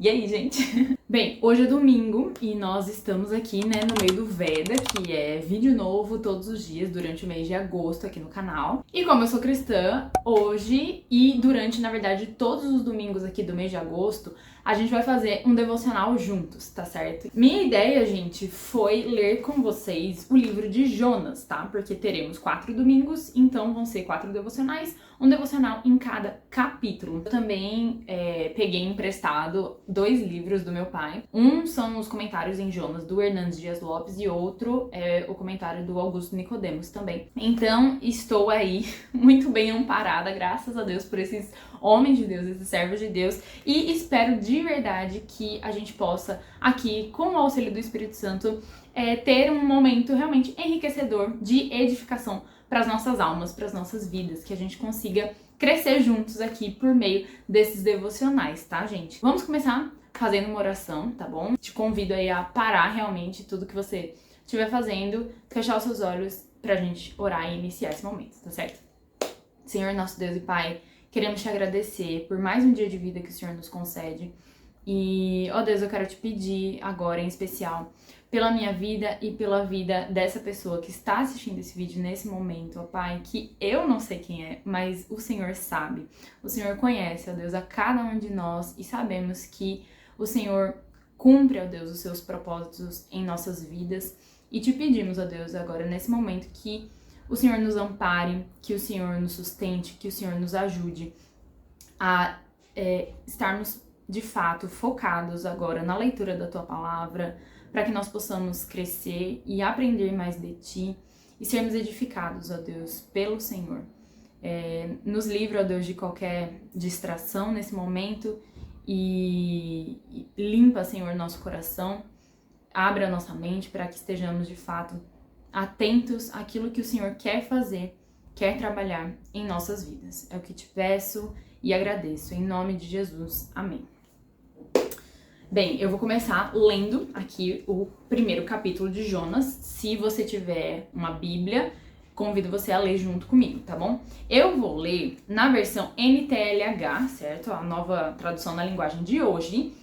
E aí, gente? Bem, hoje é domingo e nós estamos aqui, né, no meio do Veda, que é vídeo novo todos os dias durante o mês de agosto aqui no canal. E como eu sou cristã, hoje e durante, na verdade, todos os domingos aqui do mês de agosto, a gente vai fazer um devocional juntos, tá certo? Minha ideia, gente, foi ler com vocês o livro de Jonas, tá? Porque teremos 4 domingos, então vão ser 4 devocionais, um devocional em cada capítulo. Eu também peguei emprestado 2 livros do meu pai. Um são os comentários em Jonas do Hernandes Dias Lopes e outro é o comentário do Augusto Nicodemos também. Então, estou aí muito bem amparada, graças a Deus, por esses homens de Deus, esses servos de Deus, e espero de verdade que a gente possa aqui, com o auxílio do Espírito Santo, ter um momento realmente enriquecedor de edificação para as nossas almas, para as nossas vidas, que a gente consiga crescer juntos aqui por meio desses devocionais, tá, gente? Vamos começar fazendo uma oração, tá bom? Te convido aí a parar realmente tudo que você estiver fazendo, fechar os seus olhos pra gente orar e iniciar esse momento, tá certo? Senhor, nosso Deus e Pai, queremos te agradecer por mais um dia de vida que o Senhor nos concede. E, ó Deus, eu quero te pedir agora, em especial, pela minha vida e pela vida dessa pessoa que está assistindo esse vídeo nesse momento, ó Pai, que eu não sei quem é, mas o Senhor sabe. O Senhor conhece, ó Deus, a cada um de nós e sabemos que o Senhor cumpre, ó Deus, os seus propósitos em nossas vidas. E te pedimos, ó Deus, agora nesse momento que o Senhor nos ampare, que o Senhor nos sustente, que o Senhor nos ajude a estarmos de fato focados agora na leitura da Tua Palavra, para que nós possamos crescer e aprender mais de Ti e sermos edificados, ó Deus, pelo Senhor. Nos livra, ó Deus, de qualquer distração nesse momento e limpa, Senhor, nosso coração, abre a nossa mente para que estejamos de fato atentos àquilo que o Senhor quer fazer, quer trabalhar em nossas vidas. É o que te peço e agradeço. Em nome de Jesus. Amém. Bem, eu vou começar lendo aqui o primeiro capítulo de Jonas. Se você tiver uma Bíblia, convido você a ler junto comigo, tá bom? Eu vou ler na versão NTLH, certo? A nova tradução na linguagem de hoje.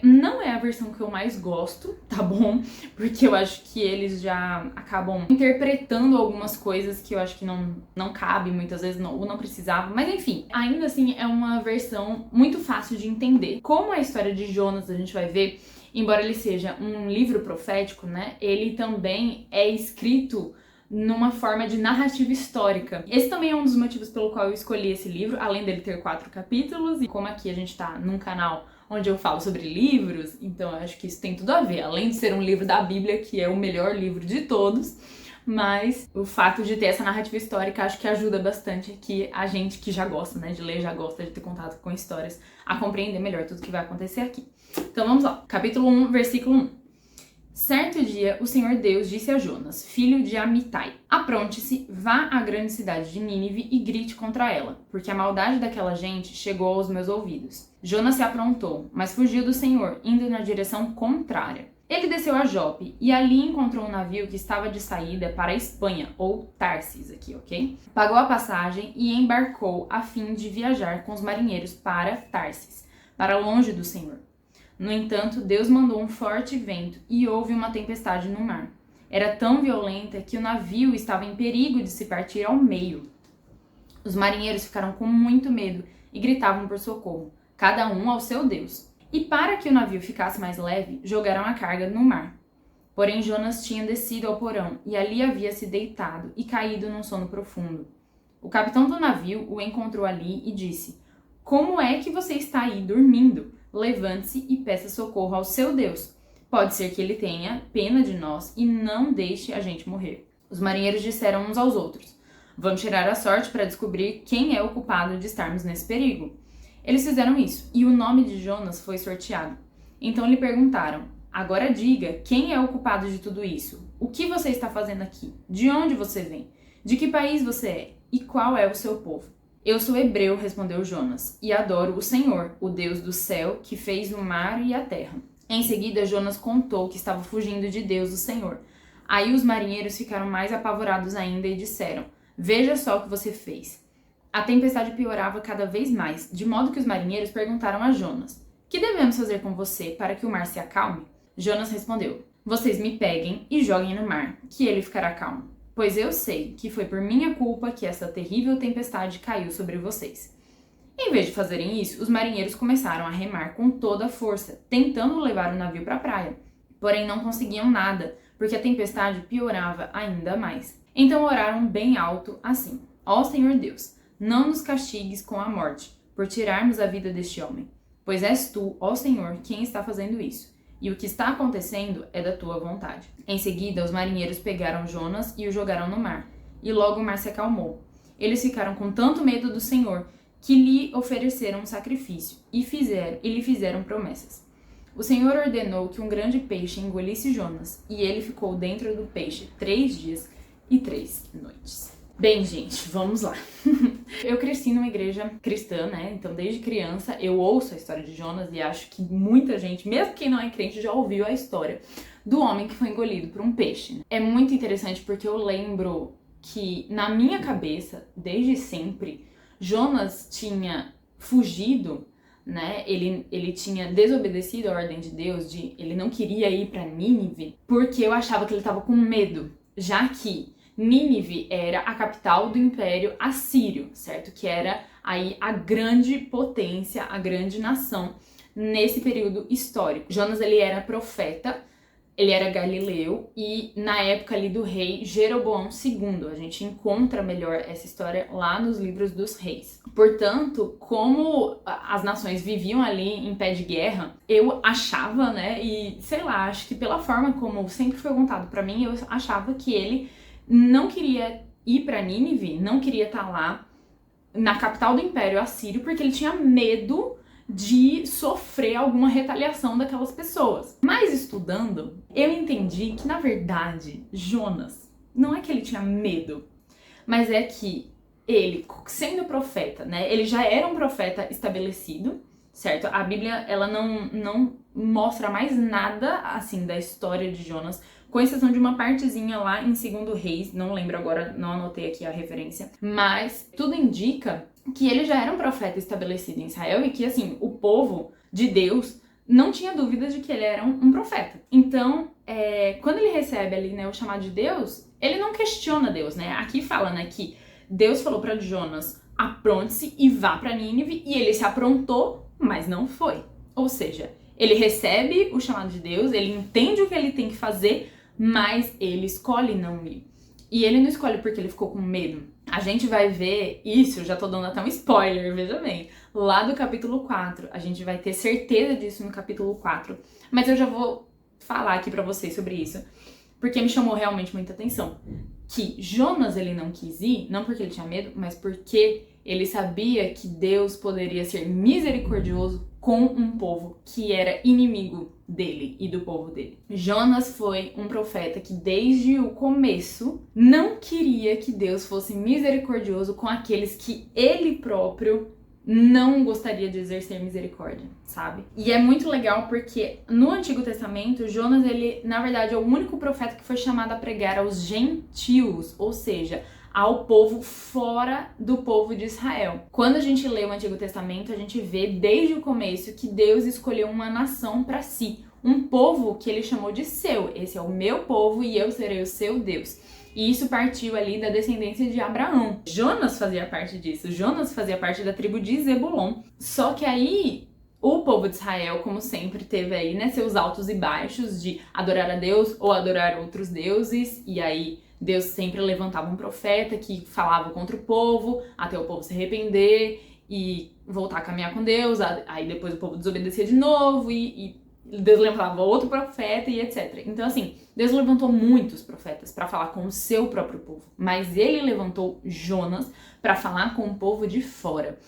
Não é a versão que eu mais gosto, tá bom? Porque eu acho que eles já acabam interpretando algumas coisas que eu acho que não cabe muitas vezes, ou não precisava. Mas enfim, ainda assim é uma versão muito fácil de entender. Como a história de Jonas, a gente vai ver, embora ele seja um livro profético, né? Ele também é escrito numa forma de narrativa histórica. Esse também é um dos motivos pelo qual eu escolhi esse livro, além dele ter 4 capítulos, e como aqui a gente tá num canal onde eu falo sobre livros, então eu acho que isso tem tudo a ver, além de ser um livro da Bíblia, que é o melhor livro de todos, mas o fato de ter essa narrativa histórica acho que ajuda bastante aqui a gente que já gosta, né, de ler, já gosta de ter contato com histórias, a compreender melhor tudo que vai acontecer aqui. Então vamos lá, capítulo 1, versículo 1. Certo dia, o Senhor Deus disse a Jonas, filho de Amitai: apronte-se, vá à grande cidade de Nínive e grite contra ela, porque a maldade daquela gente chegou aos meus ouvidos. Jonas se aprontou, mas fugiu do Senhor, indo na direção contrária. Ele desceu a Jope e ali encontrou um navio que estava de saída para a Espanha, ou Tarsis aqui, ok? Pagou a passagem e embarcou a fim de viajar com os marinheiros para Tarsis, para longe do Senhor. No entanto, Deus mandou um forte vento e houve uma tempestade no mar. Era tão violenta que o navio estava em perigo de se partir ao meio. Os marinheiros ficaram com muito medo e gritavam por socorro, cada um ao seu Deus. E para que o navio ficasse mais leve, jogaram a carga no mar. Porém, Jonas tinha descido ao porão e ali havia se deitado e caído num sono profundo. O capitão do navio o encontrou ali e disse: como é que você está aí dormindo? Levante-se e peça socorro ao seu Deus. Pode ser que ele tenha pena de nós e não deixe a gente morrer. Os marinheiros disseram uns aos outros: vamos tirar a sorte para descobrir quem é o culpado de estarmos nesse perigo. Eles fizeram isso, e o nome de Jonas foi sorteado. Então lhe perguntaram: agora diga, quem é o culpado de tudo isso? O que você está fazendo aqui? De onde você vem? De que país você é? E qual é o seu povo? Eu sou hebreu, respondeu Jonas, e adoro o Senhor, o Deus do céu, que fez o mar e a terra. Em seguida, Jonas contou que estava fugindo de Deus, o Senhor. Aí os marinheiros ficaram mais apavorados ainda e disseram: veja só o que você fez. A tempestade piorava cada vez mais, de modo que os marinheiros perguntaram a Jonas: Que devemos fazer com você para que o mar se acalme? Jonas respondeu: Vocês me peguem e joguem no mar, que ele ficará calmo. Pois eu sei que foi por minha culpa que essa terrível tempestade caiu sobre vocês. Em vez de fazerem isso, os marinheiros começaram a remar com toda a força, tentando levar o navio para a praia. Porém, não conseguiam nada, porque a tempestade piorava ainda mais. Então oraram bem alto assim: Ó Senhor Deus, não nos castigues com a morte, por tirarmos a vida deste homem. Pois és tu, ó Senhor, quem está fazendo isso. E o que está acontecendo é da tua vontade. Em seguida, os marinheiros pegaram Jonas e o jogaram no mar. E logo o mar se acalmou. Eles ficaram com tanto medo do Senhor que lhe ofereceram um sacrifício e lhe fizeram promessas. O Senhor ordenou que um grande peixe engolisse Jonas, e ele ficou dentro do peixe 3 dias e 3 noites. Bem, gente, vamos lá. Eu cresci numa igreja cristã, né? Então, desde criança, eu ouço a história de Jonas e acho que muita gente, mesmo quem não é crente, já ouviu a história do homem que foi engolido por um peixe. É muito interessante porque eu lembro que, na minha cabeça, desde sempre, Jonas tinha fugido, né? Ele tinha desobedecido a ordem de Deus, ele não queria ir para Nínive, porque eu achava que ele estava com medo, já que Nínive era a capital do Império Assírio, certo? Que era aí a grande potência, a grande nação nesse período histórico. Jonas, ele era profeta, ele era galileu e na época ali do rei Jeroboão II. A gente encontra melhor essa história lá nos livros dos reis. Portanto, como as nações viviam ali em pé de guerra, eu achava, né, e sei lá, acho que pela forma como sempre foi contado pra mim, eu achava que ele não queria ir pra Nínive, não queria estar lá na capital do Império Assírio, porque ele tinha medo de sofrer alguma retaliação daquelas pessoas. Mas estudando, eu entendi que, na verdade, Jonas, não é que ele tinha medo, mas é que ele, sendo profeta, né, ele já era um profeta estabelecido, certo? A Bíblia, ela não mostra mais nada, assim, da história de Jonas, com exceção de uma partezinha lá em 2 Reis, não lembro agora, não anotei aqui a referência, mas tudo indica que ele já era um profeta estabelecido em Israel e que, assim, o povo de Deus não tinha dúvidas de que ele era um profeta. Então, quando ele recebe ali, né, o chamado de Deus, ele não questiona Deus, né? Aqui fala, né, que Deus falou para Jonas: apronte-se e vá para Nínive, e ele se aprontou, mas não foi. Ou seja, ele recebe o chamado de Deus, ele entende o que ele tem que fazer, mas ele escolhe não ir. E ele não escolhe porque ele ficou com medo. A gente vai ver isso, eu já tô dando até um spoiler, veja bem, lá do capítulo 4. A gente vai ter certeza disso no capítulo 4. Mas eu já vou falar aqui pra vocês sobre isso, porque me chamou realmente muita atenção. Que Jonas, ele não quis ir, não porque ele tinha medo, mas porque ele sabia que Deus poderia ser misericordioso com um povo que era inimigo dele e do povo dele. Jonas foi um profeta que desde o começo não queria que Deus fosse misericordioso com aqueles que ele próprio não gostaria de exercer misericórdia, sabe? E é muito legal porque no Antigo Testamento, Jonas, ele, na verdade, é o único profeta que foi chamado a pregar aos gentios, ou seja, ao povo fora do povo de Israel. Quando a gente lê o Antigo Testamento, a gente vê desde o começo que Deus escolheu uma nação para si, um povo que ele chamou de seu. Esse é o meu povo e eu serei o seu Deus. E isso partiu ali da descendência de Abraão. Jonas fazia parte disso. Jonas fazia parte da tribo de Zebulon. Só que aí o povo de Israel, como sempre, teve aí, né, seus altos e baixos de adorar a Deus ou adorar outros deuses. E aí Deus sempre levantava um profeta que falava contra o povo, até o povo se arrepender e voltar a caminhar com Deus. Aí depois o povo desobedecia de novo e Deus levantava outro profeta e etc. Então, assim, Deus levantou muitos profetas para falar com o seu próprio povo, mas ele levantou Jonas para falar com o povo de fora.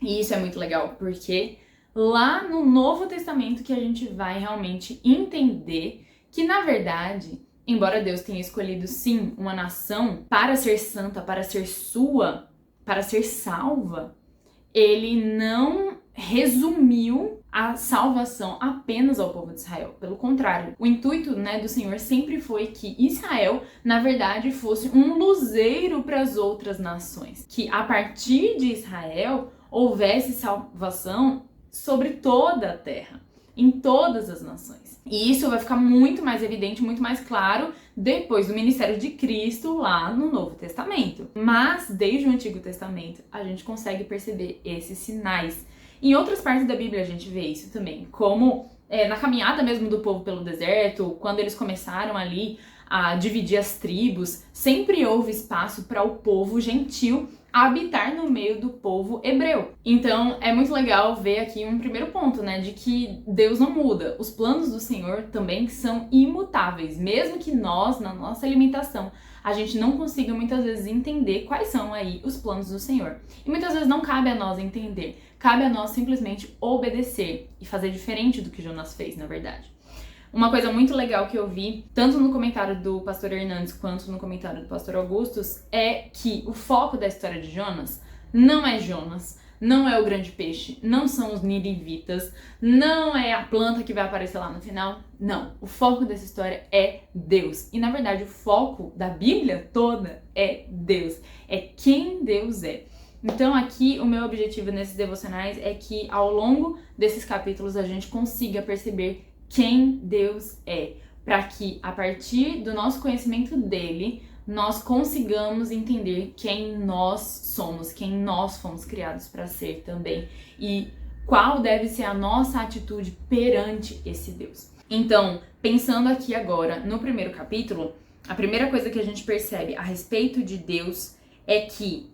E isso é muito legal, porque lá no Novo Testamento que a gente vai realmente entender que, na verdade, embora Deus tenha escolhido, sim, uma nação para ser santa, para ser sua, para ser salva, ele não resumiu a salvação apenas ao povo de Israel. Pelo contrário, o intuito, né, do Senhor sempre foi que Israel, na verdade, fosse um luzeiro para as outras nações. Que a partir de Israel houvesse salvação sobre toda a terra, em todas as nações. E isso vai ficar muito mais evidente, muito mais claro depois do ministério de Cristo lá no Novo Testamento. Mas desde o Antigo Testamento a gente consegue perceber esses sinais. Em outras partes da Bíblia a gente vê isso também, como na caminhada mesmo do povo pelo deserto, quando eles começaram ali a dividir as tribos, sempre houve espaço para o povo gentil habitar no meio do povo hebreu. Então é muito legal ver aqui um primeiro ponto, né, de que Deus não muda. Os planos do Senhor também são imutáveis, mesmo que nós, na nossa limitação, a gente não consiga muitas vezes entender quais são aí os planos do Senhor. E muitas vezes não cabe a nós entender, cabe a nós simplesmente obedecer e fazer diferente do que Jonas fez, na verdade. Uma coisa muito legal que eu vi, tanto no comentário do pastor Hernandes quanto no comentário do pastor Augustus, é que o foco da história de Jonas não é Jonas, não é o grande peixe, não são os ninivitas, não é a planta que vai aparecer lá no final. Não, o foco dessa história é Deus. E na verdade o foco da Bíblia toda é Deus, é quem Deus é. Então aqui o meu objetivo nesses devocionais é que ao longo desses capítulos a gente consiga perceber quem Deus é, para que a partir do nosso conhecimento dele, nós consigamos entender quem nós somos, quem nós fomos criados para ser também e qual deve ser a nossa atitude perante esse Deus. Então, pensando aqui agora no primeiro capítulo, a primeira coisa que a gente percebe a respeito de Deus é que,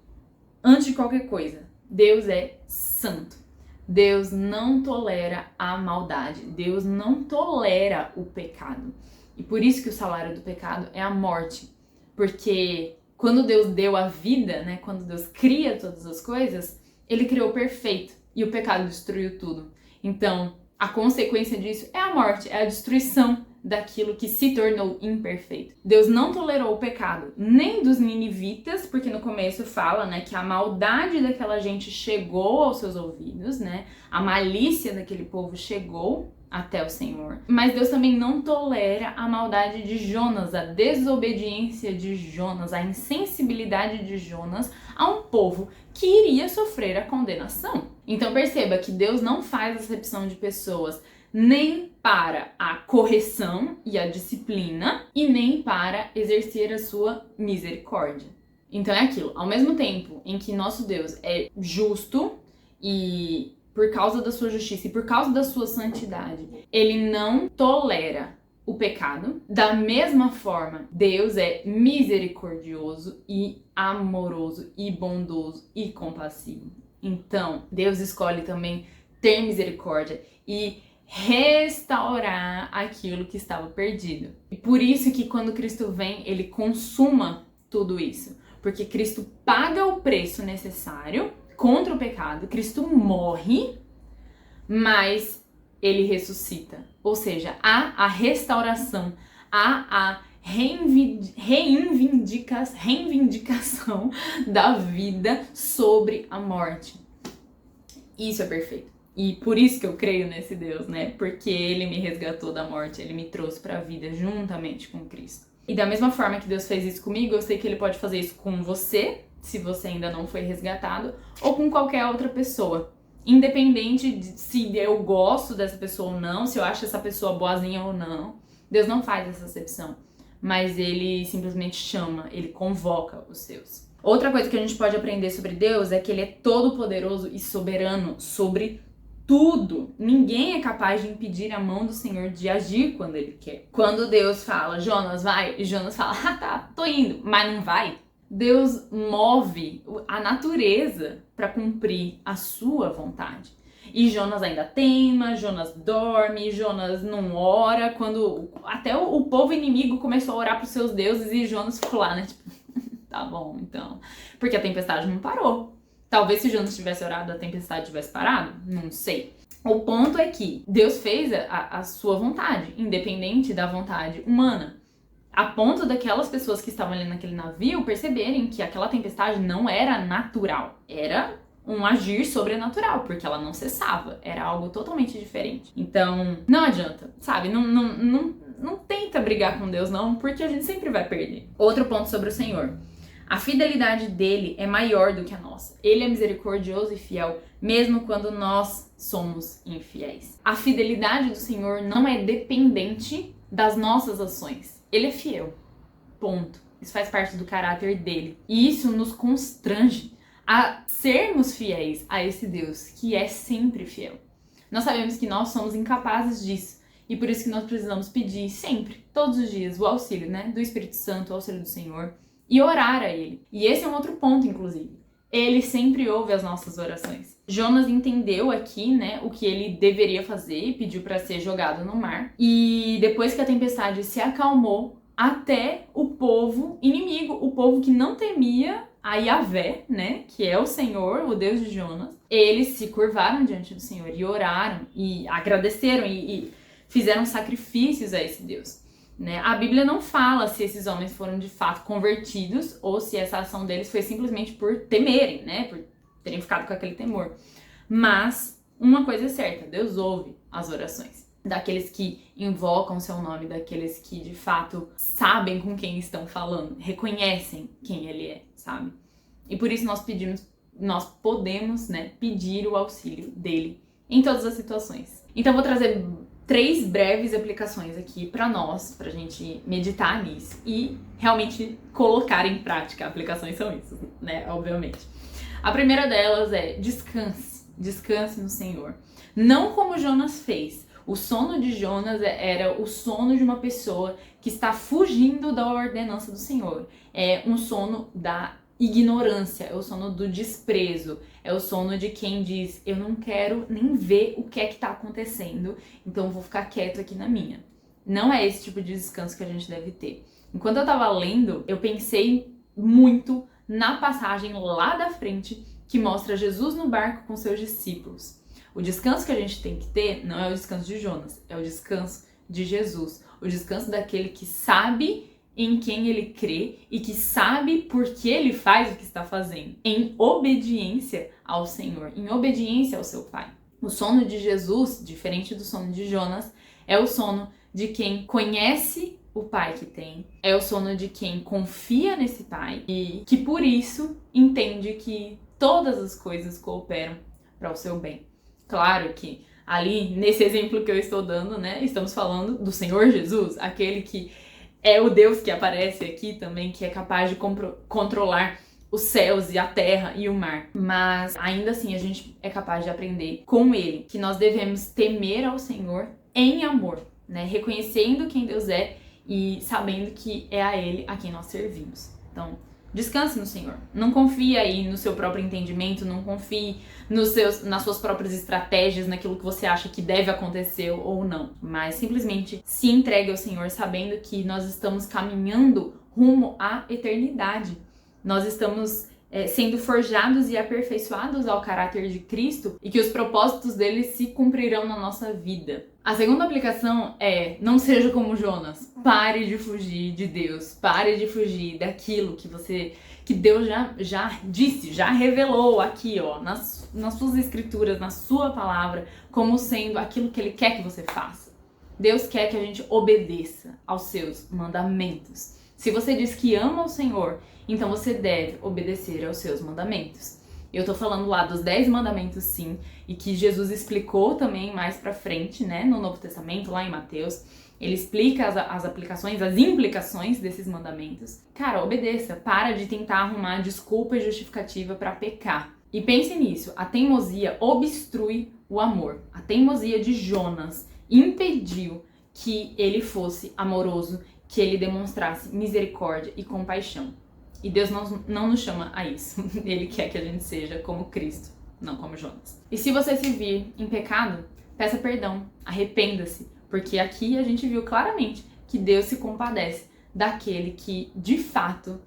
antes de qualquer coisa, Deus é santo. Deus não tolera a maldade, Deus não tolera o pecado. E por isso que o salário do pecado é a morte. Porque quando Deus deu a vida, né, quando Deus cria todas as coisas, ele criou perfeito e o pecado destruiu tudo. Então, a consequência disso é a morte, é a destruição daquilo que se tornou imperfeito. Deus não tolerou o pecado nem dos ninivitas, porque no começo fala, né, que a maldade daquela gente chegou aos seus ouvidos, né? A malícia daquele povo chegou até o Senhor. Mas Deus também não tolera a maldade de Jonas, a desobediência de Jonas, a insensibilidade de Jonas a um povo que iria sofrer a condenação. Então perceba que Deus não faz acepção de pessoas nem para a correção e a disciplina, e nem para exercer a sua misericórdia. Então é aquilo, ao mesmo tempo em que nosso Deus é justo e por causa da sua justiça e por causa da sua santidade, ele não tolera o pecado. Da mesma forma, Deus é misericordioso e amoroso e bondoso e compassivo. Então, Deus escolhe também ter misericórdia e restaurar aquilo que estava perdido. E por isso que quando Cristo vem, ele consuma tudo isso. Porque Cristo paga o preço necessário contra o pecado, Cristo morre, mas ele ressuscita. Ou seja, há a restauração, há a reivindicação da vida sobre a morte. Isso é perfeito. E por isso que eu creio nesse Deus, né? Porque ele me resgatou da morte, ele me trouxe para a vida juntamente com Cristo. E da mesma forma que Deus fez isso comigo, eu sei que ele pode fazer isso com você, se você ainda não foi resgatado, ou com qualquer outra pessoa. Independente de se eu gosto dessa pessoa ou não, se eu acho essa pessoa boazinha ou não, Deus não faz essa acepção. Mas ele simplesmente chama, ele convoca os seus. Outra coisa que a gente pode aprender sobre Deus é que ele é todo-poderoso e soberano sobre tudo. Ninguém é capaz de impedir a mão do Senhor de agir quando ele quer. Quando Deus fala, Jonas, vai, e Jonas fala, ah tá, tô indo, mas não vai. Deus move a natureza para cumprir a sua vontade. E Jonas ainda teima, Jonas dorme, Jonas não ora, quando até o povo inimigo começou a orar pros seus deuses e Jonas ficou lá, né, tipo, tá bom, então, porque a tempestade não parou. Talvez se Jonas tivesse orado, a tempestade tivesse parado, não sei. O ponto é que Deus fez a sua vontade, independente da vontade humana. A ponto daquelas pessoas que estavam ali naquele navio perceberem que aquela tempestade não era natural, era um agir sobrenatural, porque ela não cessava, era algo totalmente diferente. Então, não adianta, sabe? Não tenta brigar com Deus não, porque a gente sempre vai perder. Outro ponto sobre o Senhor. A fidelidade dele é maior do que a nossa. Ele é misericordioso e fiel, mesmo quando nós somos infiéis. A fidelidade do Senhor não é dependente das nossas ações. Ele é fiel. Ponto. Isso faz parte do caráter dele. E isso nos constrange a sermos fiéis a esse Deus que é sempre fiel. Nós sabemos que nós somos incapazes disso. E por isso que nós precisamos pedir sempre, todos os dias, o auxílio, do Espírito Santo, o auxílio do Senhor. E orar a ele. E esse é um outro ponto, inclusive. Ele sempre ouve as nossas orações. Jonas entendeu aqui, o que ele deveria fazer e pediu para ser jogado no mar. E depois que a tempestade se acalmou, até o povo inimigo, o povo que não temia a Yahvé, que é o Senhor, o Deus de Jonas, eles se curvaram diante do Senhor e oraram e agradeceram e fizeram sacrifícios a esse Deus. A Bíblia não fala se esses homens foram de fato convertidos ou se essa ação deles foi simplesmente por temerem, por terem ficado com aquele temor. Mas uma coisa é certa, Deus ouve as orações daqueles que invocam o seu nome, daqueles que de fato sabem com quem estão falando, reconhecem quem ele é, sabe? E por isso nós podemos, pedir o auxílio dele em todas as situações. Então vou trazer 3 breves aplicações aqui pra nós, pra gente meditar nisso e realmente colocar em prática. Aplicações são isso, obviamente. A primeira delas é descanse no Senhor. Não como Jonas fez. O sono de Jonas era o sono de uma pessoa que está fugindo da ordenança do Senhor. É um sono da ignorância, é o sono do desprezo, é o sono de quem diz, eu não quero nem ver o que é que tá acontecendo, então eu vou ficar quieto aqui na minha. Não é esse tipo de descanso que a gente deve ter. Enquanto eu tava lendo, eu pensei muito na passagem lá da frente que mostra Jesus no barco com seus discípulos. O descanso que a gente tem que ter não é o descanso de Jonas, é o descanso de Jesus, o descanso daquele que sabe em quem ele crê e que sabe por que ele faz o que está fazendo, em obediência ao Senhor, em obediência ao seu Pai. O sono de Jesus, diferente do sono de Jonas, é o sono de quem conhece o Pai que tem, é o sono de quem confia nesse Pai e que por isso entende que todas as coisas cooperam para o seu bem. Claro que ali, nesse exemplo que eu estou dando, estamos falando do Senhor Jesus, aquele que é o Deus que aparece aqui também, que é capaz de controlar os céus e a terra e o mar. Mas ainda assim a gente é capaz de aprender com ele que nós devemos temer ao Senhor em amor, reconhecendo quem Deus é e sabendo que é a ele a quem nós servimos. Então, descanse no Senhor. Não confie aí no seu próprio entendimento, não confie nas suas próprias estratégias, naquilo que você acha que deve acontecer ou não. Mas simplesmente se entregue ao Senhor sabendo que nós estamos caminhando rumo à eternidade. Nós estamos sendo forjados e aperfeiçoados ao caráter de Cristo e que os propósitos dele se cumprirão na nossa vida. A segunda aplicação é, não seja como Jonas. Pare de fugir de Deus. Pare de fugir daquilo que Deus já disse, já revelou aqui, nas suas escrituras, na sua palavra, como sendo aquilo que ele quer que você faça. Deus quer que a gente obedeça aos seus mandamentos. Se você diz que ama o Senhor, então você deve obedecer aos seus mandamentos. Eu tô falando lá dos 10 mandamentos, sim, e que Jesus explicou também mais pra frente, no Novo Testamento, lá em Mateus. Ele explica as aplicações, as implicações desses mandamentos. Cara, obedeça, para de tentar arrumar desculpa e justificativa pra pecar. E pense nisso, a teimosia obstrui o amor. A teimosia de Jonas impediu que ele fosse amoroso, que ele demonstrasse misericórdia e compaixão. E Deus não nos chama a isso. Ele quer que a gente seja como Cristo, não como Jonas. E se você se vir em pecado, peça perdão, arrependa-se, porque aqui a gente viu claramente que Deus se compadece daquele que, de fato,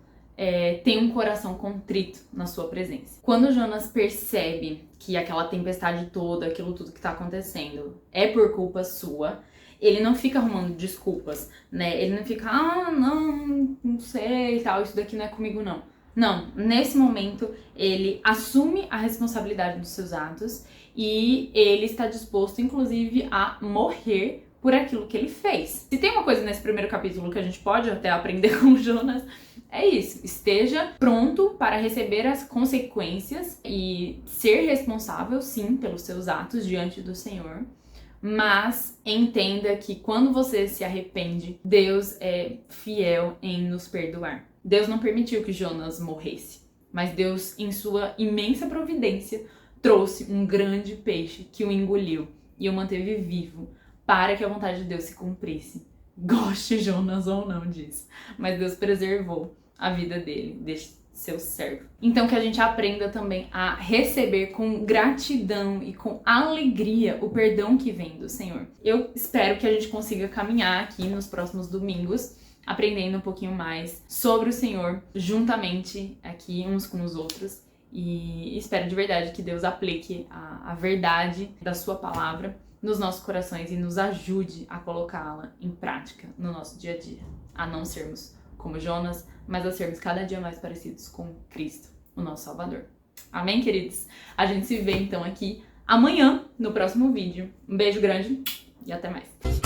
tem um coração contrito na sua presença. Quando Jonas percebe que aquela tempestade toda, aquilo tudo que tá acontecendo, é por culpa sua, ele não fica arrumando desculpas, Ele não fica, não sei e tal, isso daqui não é comigo não. Não, nesse momento ele assume a responsabilidade dos seus atos e ele está disposto, inclusive, a morrer por aquilo que ele fez. Se tem uma coisa nesse primeiro capítulo que a gente pode até aprender com Jonas, é isso. Esteja pronto para receber as consequências e ser responsável, sim, pelos seus atos diante do Senhor. Mas entenda que quando você se arrepende, Deus é fiel em nos perdoar. Deus não permitiu que Jonas morresse, mas Deus, em sua imensa providência, trouxe um grande peixe que o engoliu e o manteve vivo para que a vontade de Deus se cumprisse. Goste Jonas ou não disso, mas Deus preservou a vida dele, desse seu servo. Então que a gente aprenda também a receber com gratidão e com alegria o perdão que vem do Senhor. Eu espero que a gente consiga caminhar aqui nos próximos domingos, aprendendo um pouquinho mais sobre o Senhor, juntamente aqui uns com os outros. E espero de verdade que Deus aplique a verdade da sua palavra nos nossos corações e nos ajude a colocá-la em prática no nosso dia a dia. A não sermos como Jonas, mas a sermos cada dia mais parecidos com Cristo, o nosso Salvador. Amém, queridos? A gente se vê então aqui amanhã no próximo vídeo. Um beijo grande e até mais.